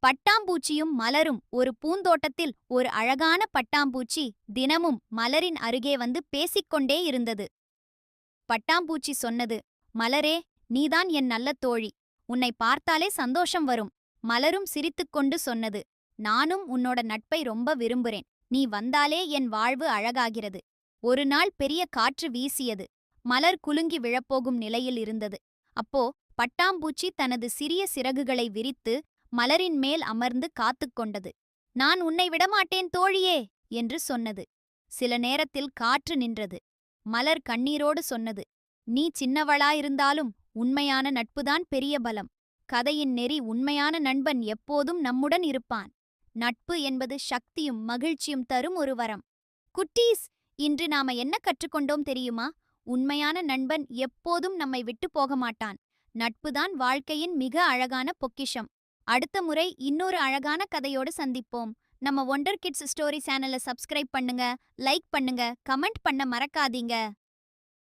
பட்டாம்பூச்சியும் மலரும் ஒரு பூந்தோட்டத்தில் ஒரு அழகான பட்டாம்பூச்சி தினமும் மலரின் அருகே வந்து பேசிக்கொண்டே இருந்தது. பட்டாம்பூச்சி சொன்னது, மலரே, நீதான் என் நல்ல தோழி. உன்னை பார்த்தாலே சந்தோஷம் வரும். மலரும் சிரித்துக்கொண்டு சொன்னது, நானும் உன்னோட நட்பை ரொம்ப விரும்புறேன். நீ வந்தாலே என் வாழ்வு அழகாகிறது. ஒரு நாள் பெரிய காற்று வீசியது. மலர் குலுங்கி விழப்போகும் நிலையில் இருந்தது. அப்போ பட்டாம்பூச்சி தனது சிறிய சிறகுகளை விரித்து மலரின் மேல் அமர்ந்து காத்துக் கொண்டது. நான் உன்னை விடமாட்டேன் தோழியே என்று சொன்னது. சில நேரத்தில் காற்று நின்றது. மலர் கண்ணீரோடு சொன்னது, நீ சின்னவளாயிருந்தாலும் உண்மையான நட்புதான் பெரிய பலம். கதையின் நெறி உண்மையான நண்பன் எப்போதும் நம்முடன் இருப்பான். நட்பு என்பது சக்தியும் மகிழ்ச்சியும் தரும் ஒரு வரம். குட்டீஸ், இன்று நாம என்ன கற்றுக்கொண்டோம் தெரியுமா? உண்மையான நண்பன் எப்போதும் நம்மை விட்டு போக மாட்டான். நட்புதான் வாழ்க்கையின் மிக அழகான பொக்கிஷம். அடுத்த முறை இன்னொரு அழகான கதையோடு சந்திப்போம். நம்ம ஒண்டர் கிட்ஸ் ஸ்டோரி சேனலை சப்ஸ்கிரைப் பண்ணுங்க, லைக் பண்ணுங்க, கமெண்ட் பண்ண மறக்காதீங்க.